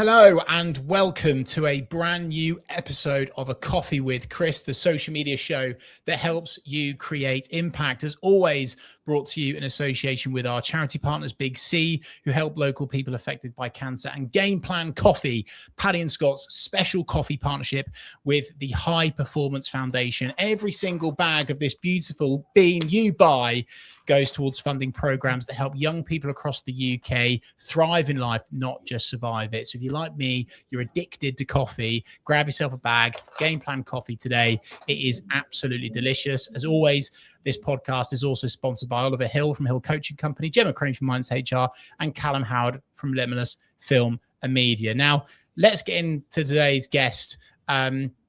Hello and welcome to a brand new episode of A Coffee with Chris, the social media show that helps you create impact. As always, brought to you in association with our charity partners, Big C, who help local people affected by cancer, and Game Plan Coffee, Paddy and Scott's special coffee partnership with the High Performance Foundation. Every single bag of this beautiful bean you buy goes towards funding programs that help young people across the UK thrive in life, not just survive it. So if you're like me, you're addicted to coffee, grab yourself a bag, Game Plan Coffee today. It is absolutely delicious. As always, this podcast is also sponsored by Oliver Hill from Hill Coaching Company, Gemma Crane from Minds HR, and Callum Howard from Limitless Film and Media. Now, let's get into today's guest.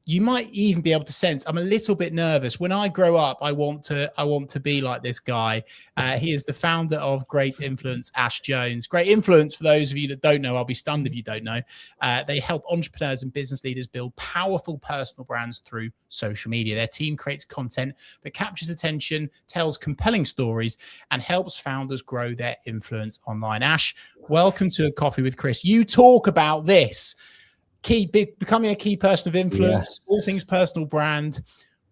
You might even be able to sense I'm a little bit nervous. When I grow up, I want to be like this guy. He is the founder of Great Influence, Ash Jones. Great Influence, for those of you that don't know, I'll be stunned if you don't know. They help entrepreneurs and business leaders build powerful personal brands through social media. Their team creates content that captures attention, tells compelling stories, and helps founders grow their influence online. Ash, welcome to A Coffee with Chris. You talk about this. Becoming a key person of influence, yes. All things personal brand.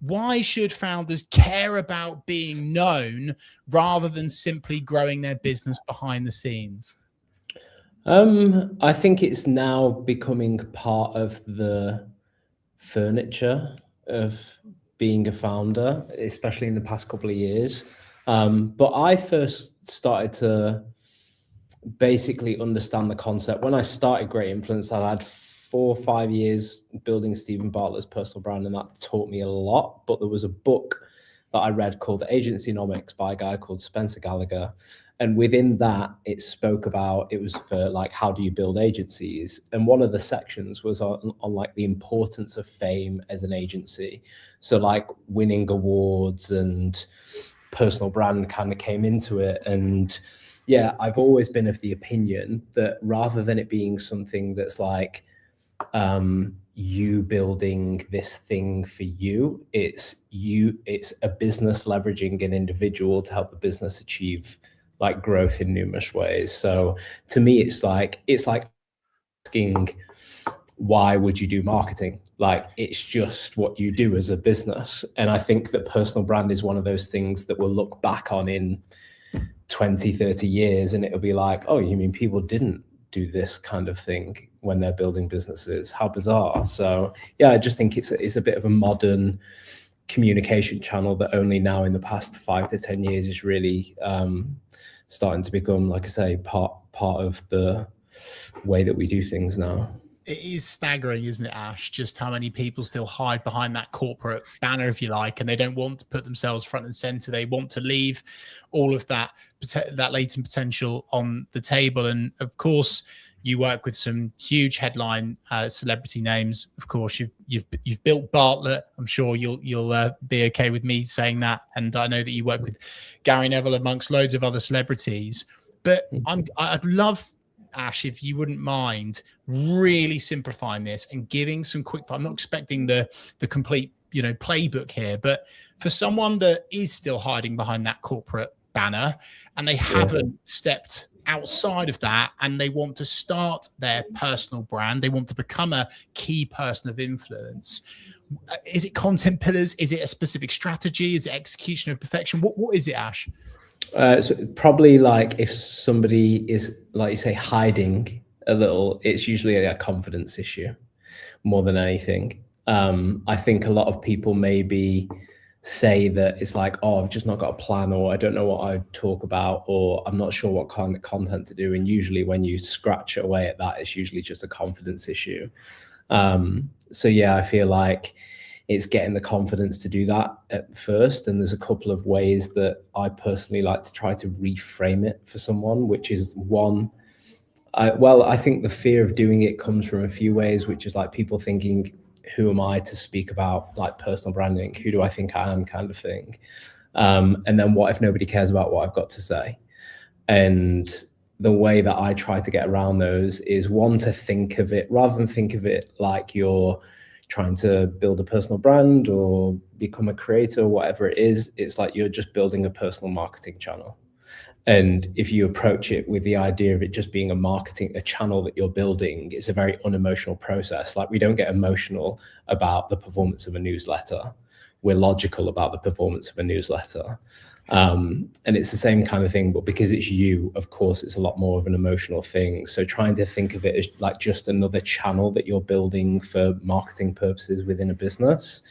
Why should founders care about being known rather than simply growing their business behind the scenes? I think it's now becoming part of the furniture of being a founder, especially in the past couple of years. But I first started to basically understand the concept when I started Great Influence. I had 4 or 5 years building Stephen Bartlett's personal brand, and that taught me a lot. But there was a book that I read called Agencynomics by a guy called 𝗖𝗵𝗁𝗲𝗲. And within that, it spoke about, it was for like, how do you build agencies? And one of the sections was on like the importance of fame as an agency. So like winning awards and personal brand kind of came into it. And yeah, I've always been of the opinion that rather than it being something that's like, you building this thing for you, it's a business leveraging an individual to help the business achieve like growth in numerous ways. So to me, it's like asking, why would you do marketing? Like, it's just what you do as a business. And I think that personal brand is one of those things that we'll look back on in 20, 30 years, and it'll be like, oh, you mean people didn't do this kind of thing when they're building businesses? How bizarre. So yeah, I just think it's a bit of a modern communication channel that only now in the past 5 to 10 years is really starting to become, like I say, part of the way that we do things now. It is staggering, isn't it, Ash, just how many people still hide behind that corporate banner, if you like, and they don't want to put themselves front and center. They want to leave all of that latent potential on the table. And of course, you work with some huge headline celebrity names. Of course, you've built Bartlett. I'm sure you'll be okay with me saying that. And I know that you work with Gary Neville amongst loads of other celebrities. But I'd love, Ash, if you wouldn't mind really simplifying this and giving some quick. I'm not expecting the complete playbook here, but for someone that is still hiding behind that corporate banner and they haven't stepped outside of that and they want to start their personal brand, they want to become a key person of influence. Is it content pillars? Is it a specific strategy? Is it execution of perfection? What is it, Ash? So probably like if somebody is, like you say, hiding a little, it's usually a confidence issue more than anything. I think a lot of people maybe say that it's like, oh, I've just not got a plan, or I don't know what I talk about, or I'm not sure what kind of content to do. And usually when you scratch away at that, it's usually just a confidence issue. So yeah, I feel like it's getting the confidence to do that at first. And there's a couple of ways that I personally like to try to reframe it for someone, which is one, I think the fear of doing it comes from a few ways, which is like people thinking, who am I to speak about like personal branding? Who do I think I am, kind of thing? And then what if nobody cares about what I've got to say? And the way that I try to get around those is, one, to think of it, rather than think of it like you're trying to build a personal brand or become a creator or whatever it is, it's like you're just building a personal marketing channel. And if you approach it with the idea of it just being a channel that you're building, it's a very unemotional process. Like, we don't get emotional about the performance of a newsletter. We're logical about the performance of a newsletter. And it's the same kind of thing, but because it's you, of course, it's a lot more of an emotional thing. So trying to think of it as like just another channel that you're building for marketing purposes within a business.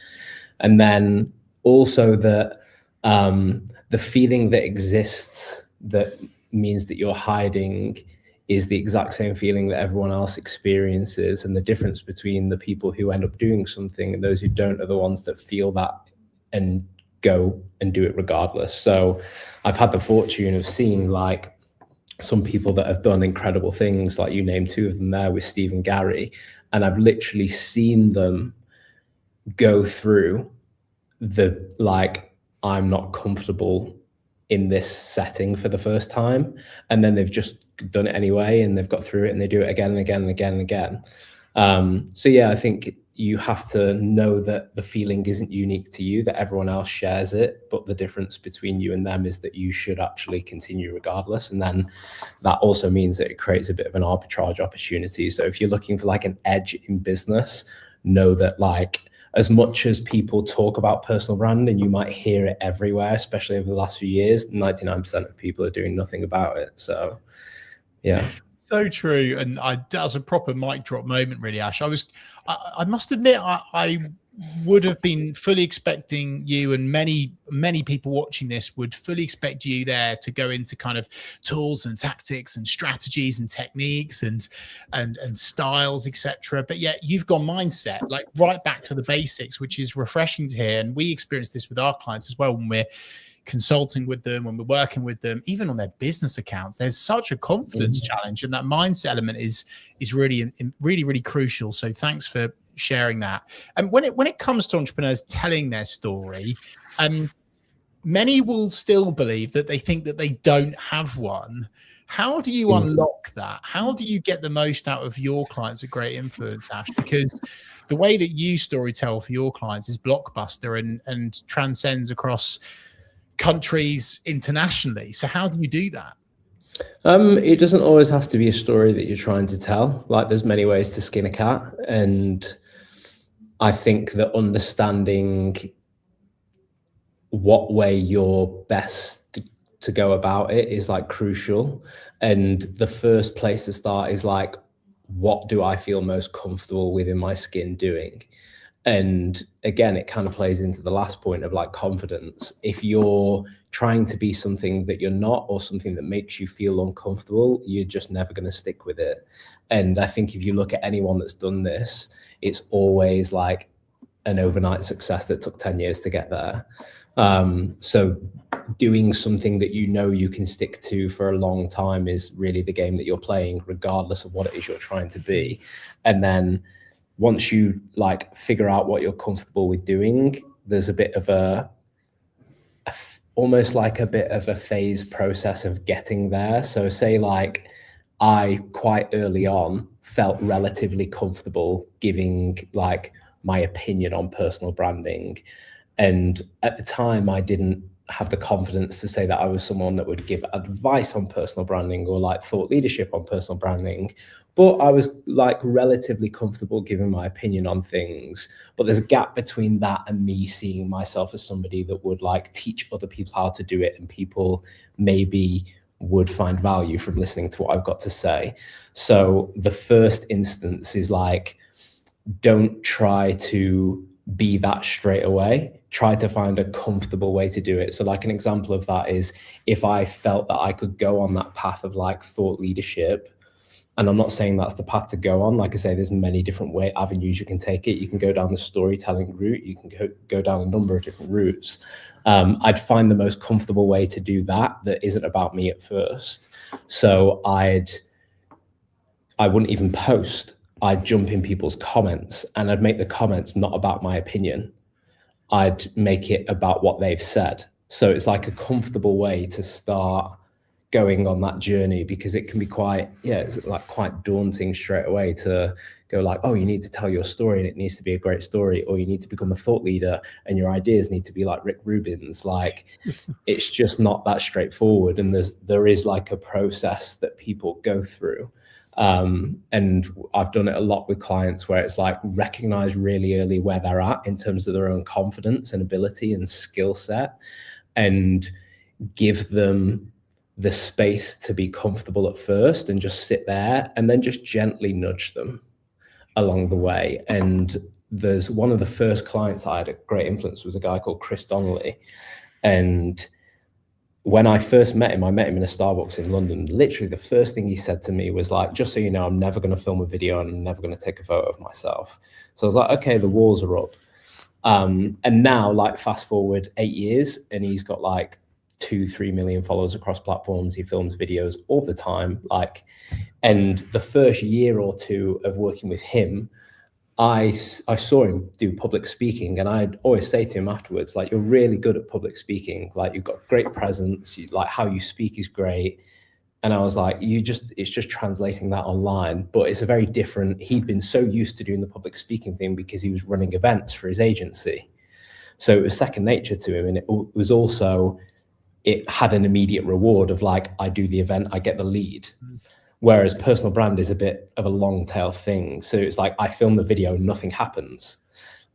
And then also that the feeling that exists that means that you're hiding is the exact same feeling that everyone else experiences. And the difference between the people who end up doing something and those who don't are the ones that feel that and go and do it regardless. So I've had the fortune of seeing like some people that have done incredible things, like you named two of them there with Steve and Gary, and I've literally seen them go through the like, I'm not comfortable in this setting for the first time, and then they've just done it anyway, and they've got through it, and they do it again and again and again and again. So yeah, I think you have to know that the feeling isn't unique to you, that everyone else shares it, but the difference between you and them is that you should actually continue regardless. And then that also means that it creates a bit of an arbitrage opportunity. So if you're looking for like an edge in business, know that like, as much as people talk about personal brand, and you might hear it everywhere, especially over the last few years, 99% of people are doing nothing about it. So yeah. So true. And that was a proper mic drop moment, really, Ash. I must admit, I would have been fully expecting you, and many people watching this would fully expect you there to go into kind of tools and tactics and strategies and techniques and styles, etc. But yet you've gone mindset, like right back to the basics, which is refreshing to hear. And we experience this with our clients as well when we're consulting with them, when we're working with them, even on their business accounts. There's such a confidence challenge, and that mindset element is really crucial. So thanks for sharing that. And when it comes to entrepreneurs telling their story, many will still believe that they think that they don't have one. How do you unlock that? How do you get the most out of your clients of great influence, Ash? Because the way that you storytell for your clients is blockbuster and transcends across countries internationally. So how do you do that? It doesn't always have to be a story that you're trying to tell. Like, there's many ways to skin a cat. And I think that understanding what way you're best to go about it is like crucial. And the first place to start is like, what do I feel most comfortable within my skin doing? And again, it kind of plays into the last point of like confidence. If you're trying to be something that you're not, or something that makes you feel uncomfortable, you're just never going to stick with it. And I think if you look at anyone that's done this, it's always like an overnight success that took 10 years to get there. So doing something that you know you can stick to for a long time is really the game that you're playing, regardless of what it is you're trying to be. And then once you like figure out what you're comfortable with doing, there's a bit of almost like a bit of a phase process of getting there. So say like I quite early on felt relatively comfortable giving like my opinion on personal branding. And at the time I didn't have the confidence to say that I was someone that would give advice on personal branding or like thought leadership on personal branding, but I was like relatively comfortable giving my opinion on things. But there's a gap between that and me seeing myself as somebody that would like teach other people how to do it, and people maybe would find value from listening to what I've got to say. So the first instance is like, don't try to be that straight away. Try to find a comfortable way to do it. So like an example of that is if I felt that I could go on that path of like thought leadership, and I'm not saying that's the path to go on. Like I say, there's many different avenues you can take it. You can go down the storytelling route. You can go down a number of different routes. I'd find the most comfortable way to do that isn't about me at first. So I wouldn't even post. I'd jump in people's comments, and I'd make the comments not about my opinion. I'd make it about what they've said. So it's like a comfortable way to start going on that journey, because it can be quite, it's like quite daunting straight away to go like, oh, you need to tell your story and it needs to be a great story, or you need to become a thought leader and your ideas need to be like Rick Rubin's. Like, it's just not that straightforward. And there is like a process that people go through. And I've done it a lot with clients where it's like recognize really early where they're at in terms of their own confidence and ability and skill set, and give them the space to be comfortable at first and just sit there, and then just gently nudge them along the way. And there's one of the first clients I had a great influence was a guy called Chris Donnelly. And when I first met him, I met him in a Starbucks in London. Literally the first thing he said to me was like, just so you know, I'm never going to film a video and I'm never going to take a photo of myself. So I was like, okay, the walls are up. And now, like, fast forward 8 years and he's got like 2-3 million followers across platforms. He films videos all the time. Like, and the first year or two of working with him, I saw him do public speaking, and I'd always say to him afterwards, like, you're really good at public speaking. Like, you've got great presence. Like, how you speak is great. And I was like, it's just translating that online. But it's a very different, he'd been so used to doing the public speaking thing because he was running events for his agency. So it was second nature to him. And it was also, it had an immediate reward of like, I do the event, I get the lead. Whereas personal brand is a bit of a long tail thing. So it's like, I film the video, nothing happens.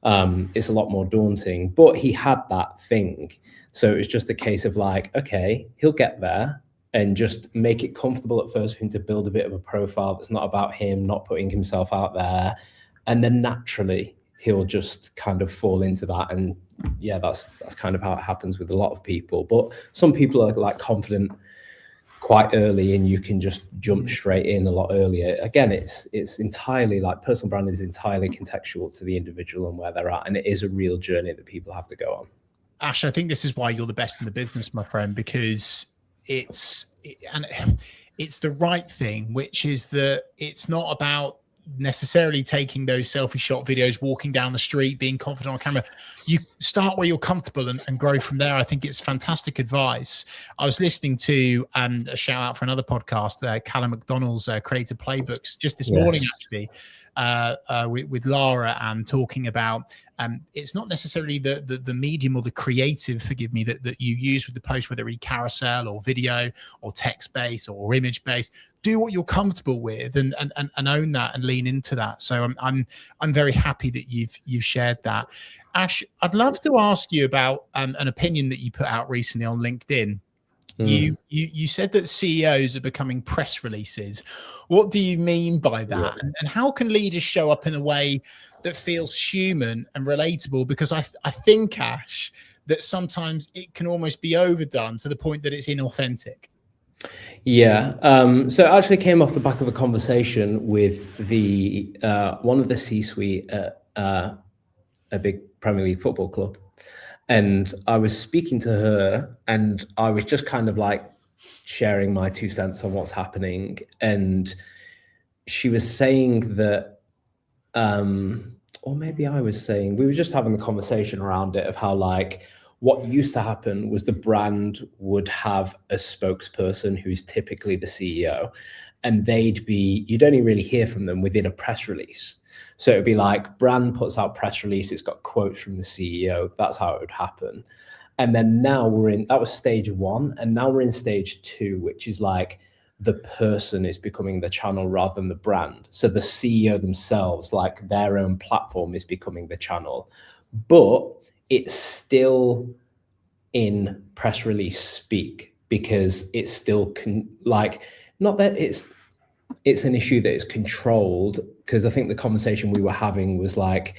It's a lot more daunting, but he had that thing. So it was just a case of like, okay, he'll get there, and just make it comfortable at first for him to build a bit of a profile that's not about him, not putting himself out there. And then naturally he'll just kind of fall into that. And yeah, that's kind of how it happens with a lot of people. But some people are like confident quite early and you can just jump straight in a lot earlier. Again, it's entirely like, personal brand is entirely contextual to the individual and where they're at. And it is a real journey that people have to go on. Ash, I think this is why you're the best in the business, my friend, because it's the right thing, which is that it's not about necessarily taking those selfie shot videos, walking down the street, being confident on camera. You start where you're comfortable and grow from there. I think it's fantastic advice. I was listening to a shout out for another podcast, Callum McDonald's Creative Playbooks, just this morning, actually, with Lara, and talking about it's not necessarily the medium or the creative, forgive me, that you use with the post, whether it be carousel or video or text based or image based. Do what you're comfortable with and own that and lean into that. So I'm very happy that you've shared that. Ash, I'd love to ask you about an opinion that you put out recently on LinkedIn. You said that CEOs are becoming press releases. What do you mean by that? Yeah. And how can leaders show up in a way that feels human and relatable? Because I think, Ash, that sometimes it can almost be overdone to the point that it's inauthentic. Yeah. So it actually came off the back of a conversation with the one of the C-suite at a big Premier League football club. And I was speaking to her and I was just kind of like sharing my 2 cents on what's happening. And she was saying that, or maybe I was saying, we were just having a conversation around it of how, like, what used to happen was the brand would have a spokesperson who is typically the CEO, and you'd only really hear from them within a press release. So it'd be like, brand puts out press release, it's got quotes from the CEO. That's how it would happen. And then now that was stage 1. And now we're in stage 2, which is like, the person is becoming the channel rather than the brand. So the CEO themselves, like their own platform, is becoming the channel, but it's still in press release speak, because it's still not that it's an issue that is controlled, because I think the conversation we were having was like,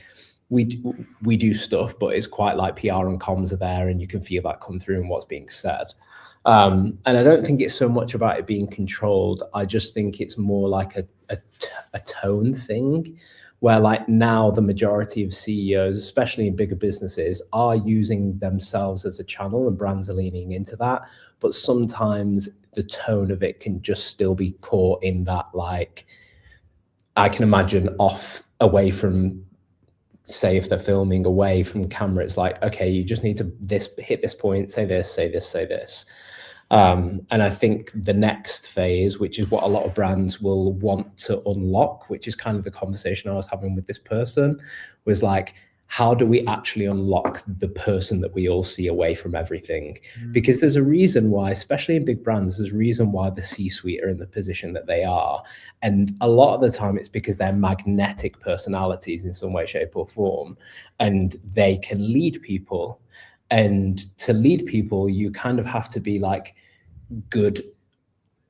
we do stuff, but it's quite like PR and comms are there and you can feel that come through in what's being said. And I don't think it's so much about it being controlled. I just think it's more like a tone thing, where like now the majority of CEOs, especially in bigger businesses, are using themselves as a channel and brands are leaning into that. But sometimes the tone of it can just still be caught in that, like, I can imagine away from, say, if they're filming away from camera, it's like, okay, you just need to hit this point, say this, say this, say this. And I think the next phase, which is what a lot of brands will want to unlock, which is kind of the conversation I was having with this person, was like, how do we actually unlock the person that we all see away from everything? Because there's a reason why, especially in big brands, there's a reason why the C-suite are in the position that they are. And a lot of the time it's because they're magnetic personalities in some way, shape or form, and they can lead people. And to lead people, you kind of have to be like good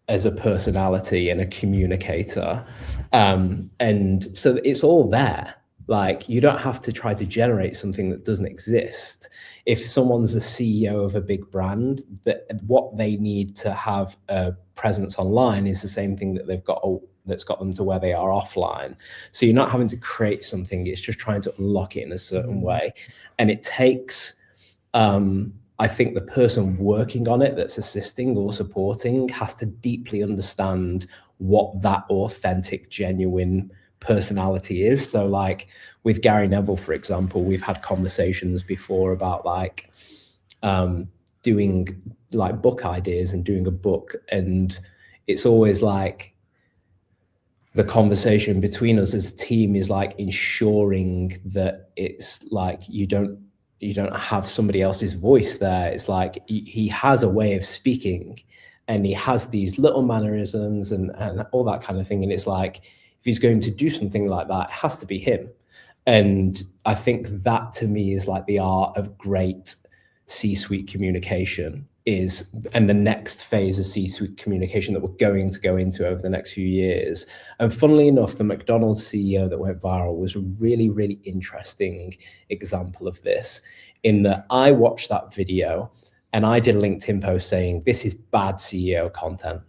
as a personality and a communicator. And so it's all there. Like, you don't have to try to generate something that doesn't exist. If someone's the CEO of a big brand, that what they need to have a presence online is the same thing that they've got, that's got them to where they are offline. So you're not having to create something, it's just trying to unlock it in a certain way. And it takes, I think the person working on it that's assisting or supporting has to deeply understand what that authentic, genuine personality is. So like with Gary Neville, for example, we've had conversations before about like doing like book ideas and doing a book. And it's always like the conversation between us as a team is like ensuring that it's like you don't have somebody else's voice there. It's like he has a way of speaking and he has these little mannerisms and all that kind of thing. And it's like, if he's going to do something like that, it has to be him. And I think that to me is like the art of great C-suite communication is, and the next phase of C-suite communication that we're going to go into over the next few years. And funnily enough, the McDonald's CEO that went viral was a really, really interesting example of this, in that I watched that video and I did a LinkedIn post saying, this is bad CEO content.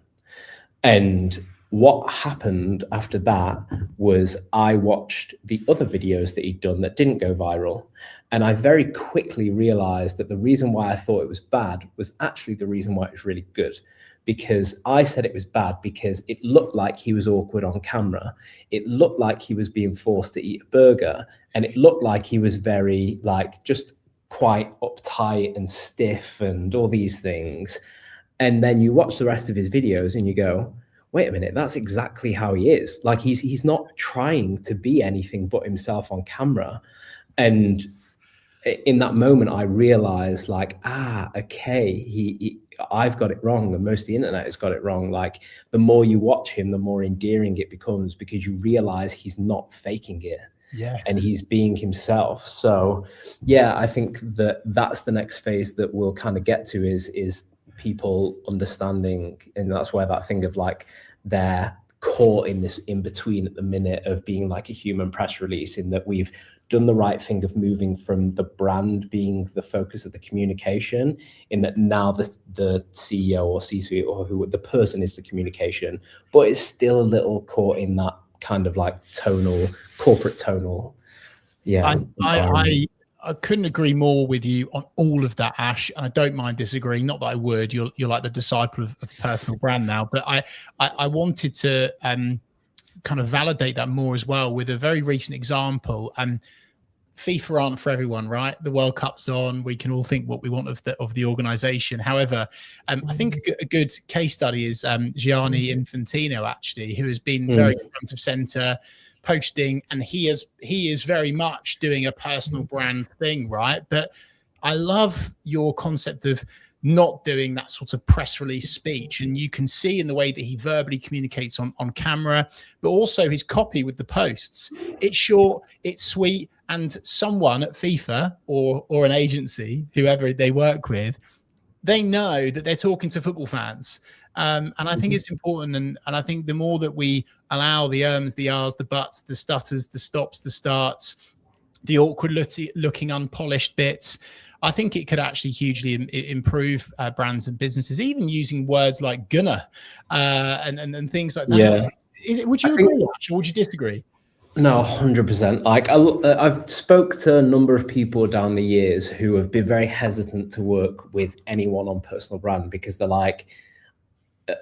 And what happened after that was I watched the other videos that he'd done that didn't go viral. And I very quickly realized that the reason why I thought it was bad was actually the reason why it was really good. Because I said it was bad because it looked like he was awkward on camera. It looked like he was being forced to eat a burger. And it looked like he was very like just quite uptight and stiff and all these things. And then you watch the rest of his videos and you go, wait a minute, that's exactly how he is. Like he's not trying to be anything but himself on camera. And in that moment, I realized like, okay, I've got it wrong. And most of the internet has got it wrong. Like the more you watch him, the more endearing it becomes because you realize he's not faking it. Yeah, and he's being himself. So yeah, I think that that's the next phase that we'll kind of get to is people understanding. And that's where that thing of like, they're caught in this in between at the minute of being like a human press release, in that we've done the right thing of moving from the brand being the focus of the communication, in that now the CEO or C-suite or who the person is the communication, but it's still a little caught in that kind of like corporate tonal. Yeah. I couldn't agree more with you on all of that, Ash. And I don't mind disagreeing. Not that I would. You're like the disciple of personal brand now. But I wanted to kind of validate that more as well with a very recent example. FIFA aren't for everyone, right? The World Cup's on. We can all think what we want of the organization. However, I think a good case study is Gianni Infantino, actually, who has been very front of center, posting, and he is very much doing a personal brand thing, right? But I love your concept of not doing that sort of press release speech. And you can see in the way that he verbally communicates on camera, but also his copy with the posts. It's short, it's sweet, and someone at FIFA or an agency, whoever they work with, they know that they're talking to football fans. And I think it's important. And I think the more that we allow the ums, the ahs, the buts, the stutters, the stops, the starts, the awkward looking unpolished bits, I think it could actually hugely improve brands and businesses, even using words like gonna and things like that. Yeah. Would you agree, or would you disagree? No, 100%. Like I've spoke to a number of people down the years who have been very hesitant to work with anyone on personal brand because they're like,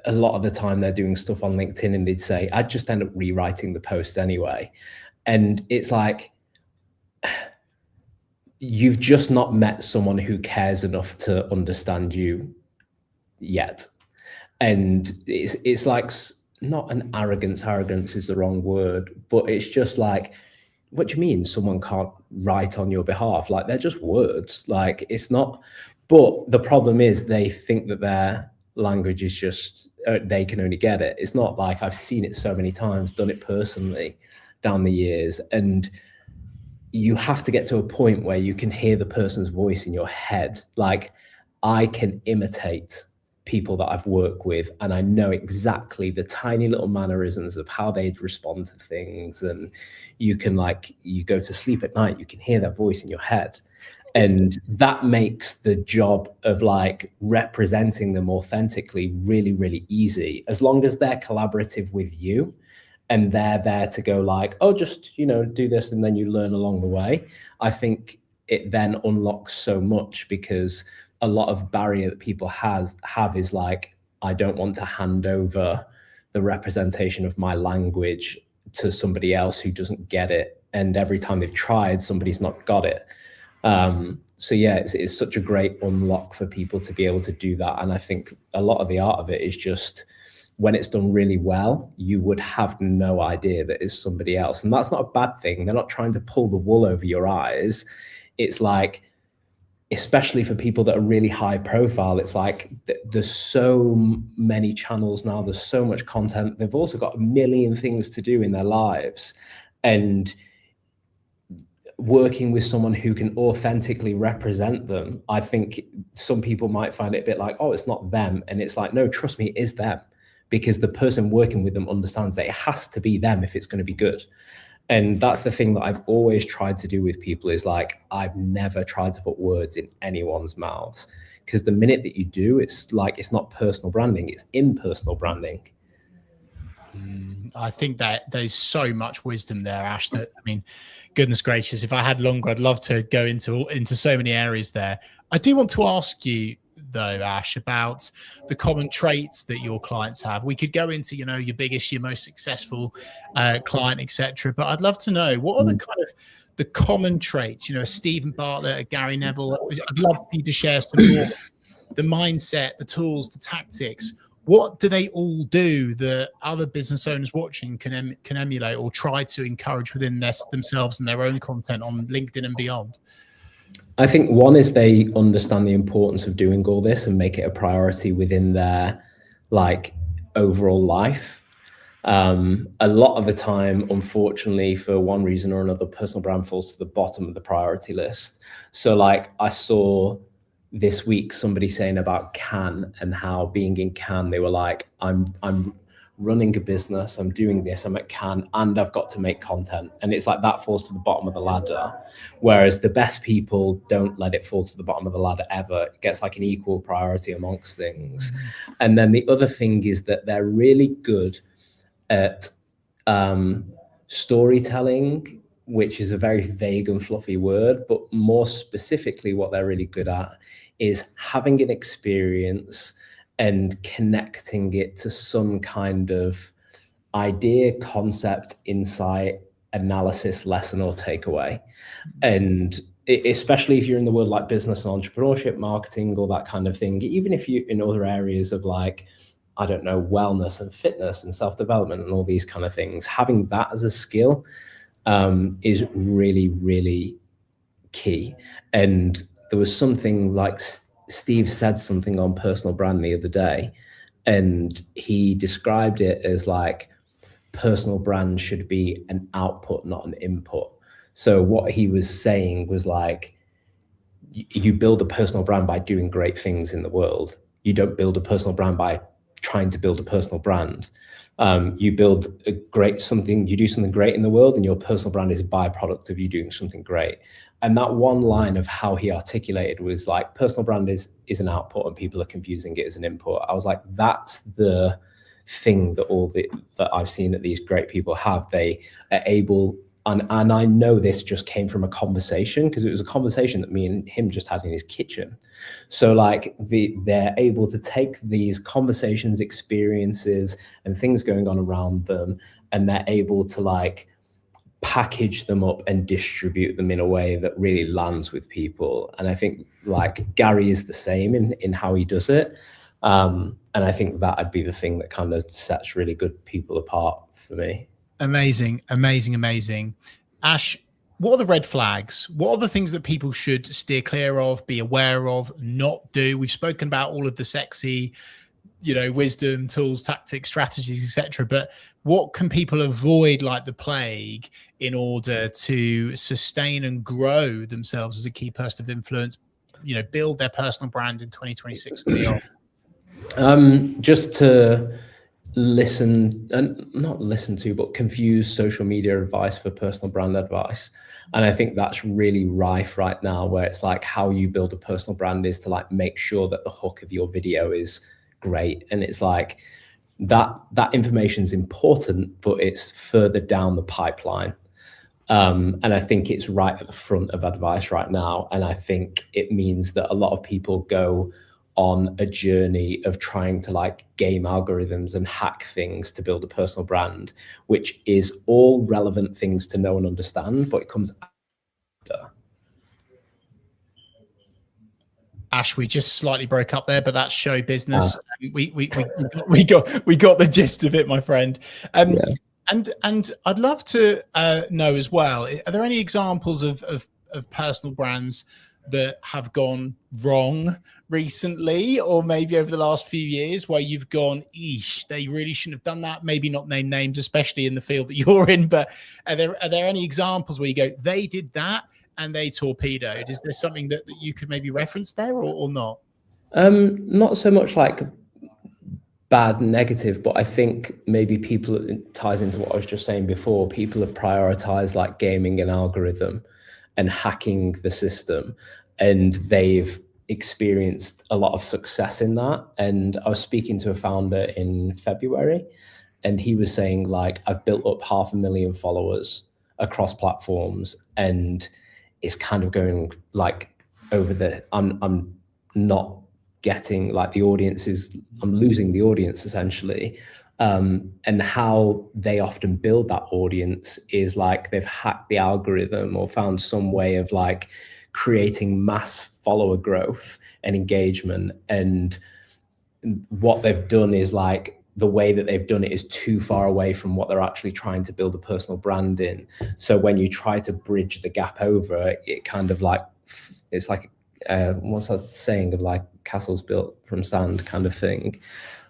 a lot of the time they're doing stuff on LinkedIn and they'd say, I'd just end up rewriting the posts anyway. And it's like, you've just not met someone who cares enough to understand you yet. And it's like, not an arrogance is the wrong word, but it's just like, what do you mean someone can't write on your behalf? Like, they're just words. Like, it's not, but the problem is they think that their language is just, they can only get it. It's not like, I've seen it so many times, done it personally down the years. And you have to get to a point where you can hear the person's voice in your head. Like, I can imitate people that I've worked with, and I know exactly the tiny little mannerisms of how they'd respond to things. And you can, like, you go to sleep at night, you can hear that voice in your head. And that makes the job of like representing them authentically really, really easy, as long as they're collaborative with you and they're there to go like, oh, just, you know, do this, and then you learn along the way. I think it then unlocks so much, because a lot of barrier that people have is like, I don't want to hand over the representation of my language to somebody else who doesn't get it. And every time they've tried, somebody's not got it. So yeah, it's such a great unlock for people to be able to do that. And I think a lot of the art of it is just, when it's done really well, you would have no idea that it's somebody else. And that's not a bad thing. They're not trying to pull the wool over your eyes. It's like, especially for people that are really high profile, it's like there's so many channels now, there's so much content. They've also got a million things to do in their lives. And working with someone who can authentically represent them, I think some people might find it a bit like, oh, it's not them. And it's like, no, trust me, it is them, because the person working with them understands that it has to be them if it's going to be good. And that's the thing that I've always tried to do with people, is like, I've never tried to put words in anyone's mouths, because the minute that you do, it's like, it's not personal branding, it's impersonal branding. I think that there's so much wisdom there, Ash, that, I mean, goodness gracious, if I had longer, I'd love to go into so many areas there. I do want to ask you, though, Ash, about the common traits that your clients have. We could go into, you know, your biggest, your most successful client, etc. But I'd love to know, what are the kind of the common traits, you know, a Stephen Bartlett, a Gary Neville? I'd love for you to share some more, the mindset, the tools, the tactics. What do they all do that other business owners watching can emulate or try to encourage within themselves and their own content on LinkedIn and beyond? I think one is they understand the importance of doing all this and make it a priority within their like overall life. A lot of the time, unfortunately, for one reason or another, personal brand falls to the bottom of the priority list. So like, I saw this week somebody saying about Cannes, and how being in Cannes, they were like, I'm running a business, I'm doing this, I'm at Cannes, and I've got to make content. And it's like, that falls to the bottom of the ladder. Whereas the best people don't let it fall to the bottom of the ladder ever. It gets like an equal priority amongst things. And then the other thing is that they're really good at storytelling, which is a very vague and fluffy word, but more specifically, what they're really good at is having an experience and connecting it to some kind of idea, concept, insight, analysis, lesson, or takeaway. And especially if you're in the world like business and entrepreneurship, marketing, all that kind of thing, even if you're in other areas of like, I don't know, wellness and fitness and self-development and all these kind of things, having that as a skill is really, really key. And there was something like, Steve said something on personal brand the other day, and he described it as like, personal brand should be an output, not an input. So what he was saying was like, you build a personal brand by doing great things in the world. You don't build a personal brand by trying to build a personal brand. You build you do something great in the world, and your personal brand is a byproduct of you doing something great. And that one line of how he articulated was like, personal brand is an output, and people are confusing it as an input. I was like, that's the thing that I've seen that these great people have. They are able, and I know this just came from a conversation, because it was a conversation that me and him just had in his kitchen. So like, they're able to take these conversations, experiences, and things going on around them, and they're able to like package them up and distribute them in a way that really lands with people. And I think like Gary is the same in how he does it. And I think that'd be the thing that kind of sets really good people apart for me. Amazing, amazing, amazing. Ash, what are the red flags? What are the things that people should steer clear of, be aware of, not do? We've spoken about all of the sexy, wisdom, tools, tactics, strategies, etc. But what can people avoid like the plague in order to sustain and grow themselves as a key person of influence, build their personal brand in 2026 and beyond? Just to listen, and not listen to, but confuse social media advice for personal brand advice. And I think that's really rife right now, where it's like how you build a personal brand is to like make sure that the hook of your video is great. And it's like that information is important, but it's further down the pipeline. And I think it's right at the front of advice right now. And I think it means that a lot of people go on a journey of trying to like game algorithms and hack things to build a personal brand, which is all relevant things to know and understand, but it comes after. Ash, we just slightly broke up there, but that's show business. We got the gist of it, my friend. Yeah. And I'd love to know as well, are there any examples of personal brands that have gone wrong recently, or maybe over the last few years, where you've gone, eesh, they really shouldn't have done that? Maybe not name names, especially in the field that you're in, but are there any examples where you go, they did that and they torpedoed? Is there something that you could maybe reference there, or not? Not so much like bad, negative, but I think maybe it ties into what I was just saying before. People have prioritized like gaming an algorithm and hacking the system, and they've experienced a lot of success in that. And I was speaking to a founder in February, and he was saying like, I've built up 500,000 followers across platforms, and it's kind of going like I'm not getting like the audiences, I'm losing the audience essentially. And how they often build that audience is like they've hacked the algorithm or found some way of like creating mass follower growth and engagement. And what they've done is like the way that they've done it is too far away from what they're actually trying to build a personal brand in. So when you try to bridge the gap over, it kind of like, it's like, what's that saying of like castles built from sand kind of thing.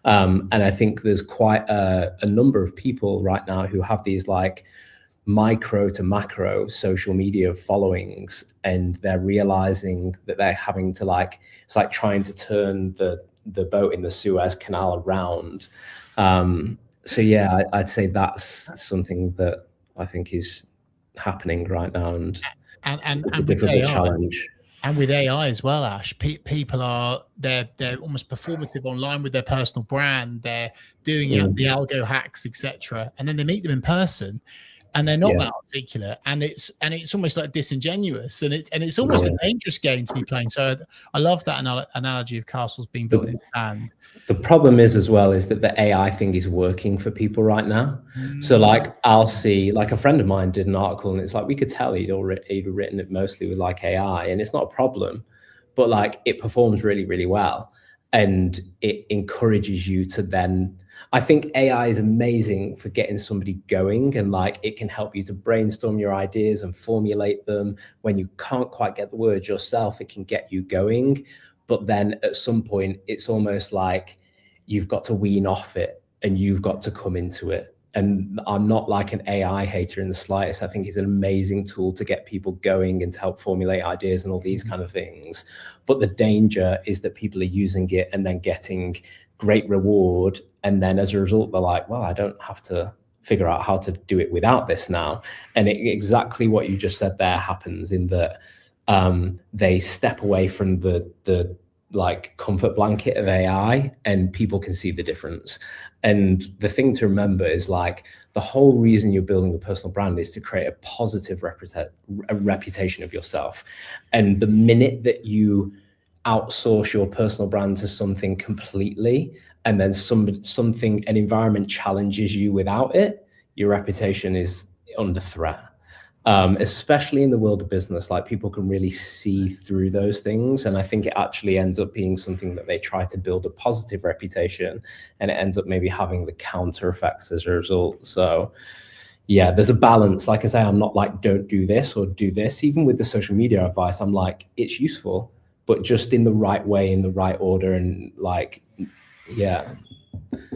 And I think there's quite a number of people right now who have these like micro to macro social media followings, and they're realizing that they're having to like, it's like trying to turn the boat in the Suez Canal around. So yeah, I'd say that's something that I think is happening right now, and a difficult challenge. And with AI as well, Ash, people they're almost performative online with their personal brand. They're doing the algo hacks, etc. And then they meet them in person, and they're not that articulate, and it's almost like disingenuous, and it's almost a dangerous game to be playing. So I love that analogy of castles being built in sand. The problem is as well is that the AI thing is working for people right now. So like I'll see, like a friend of mine did an article, and it's like we could tell he'd written it mostly with like AI, and it's not a problem, but like it performs really, really well, and it encourages you to then. I think AI is amazing for getting somebody going, and like it can help you to brainstorm your ideas and formulate them. When you can't quite get the words yourself, it can get you going. But then at some point, it's almost like you've got to wean off it and you've got to come into it. And I'm not like an AI hater in the slightest. I think it's an amazing tool to get people going and to help formulate ideas and all these kind of things. But the danger is that people are using it and then getting great reward. And then as a result, they're like, well, I don't have to figure out how to do it without this now. And exactly what you just said there happens in that they step away from the like comfort blanket of AI, and people can see the difference. And the thing to remember is like the whole reason you're building a personal brand is to create a positive reputation of yourself. And the minute that you outsource your personal brand to something completely, and then an environment challenges you without it, your reputation is under threat. especially in the world of business. Like, people can really see through those things, and I think it actually ends up being something that they try to build a positive reputation, and it ends up maybe having the counter effects as a result. So yeah, there's a balance. Like I say, I'm not like, don't do this or do this. Even with the social media advice, I'm like, it's useful, but just in the right way, in the right order. And like, yeah.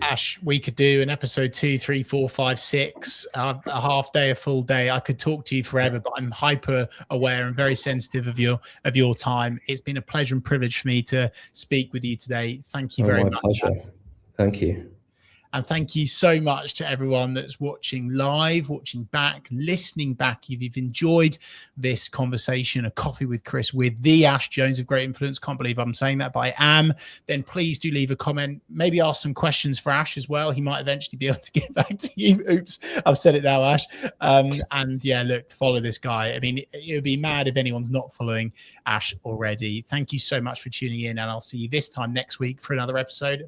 Ash, we could do an episode 2, 3, 4, 5, 6, a half day, a full day. I could talk to you forever, but I'm hyper aware and very sensitive of your time. It's been a pleasure and privilege for me to speak with you today. Thank you very much. Pleasure. Thank you. And thank you so much to everyone that's watching live, watching back, listening back. If you've enjoyed this conversation, a coffee with Chris, with the Ash Jones of Great Influence, can't believe I'm saying that, but I am, then please do leave a comment. Maybe ask some questions for Ash as well. He might eventually be able to get back to you. Oops, I've said it now, Ash. And yeah, look, follow this guy. I mean, it would be mad if anyone's not following Ash already. Thank you so much for tuning in, and I'll see you this time next week for another episode.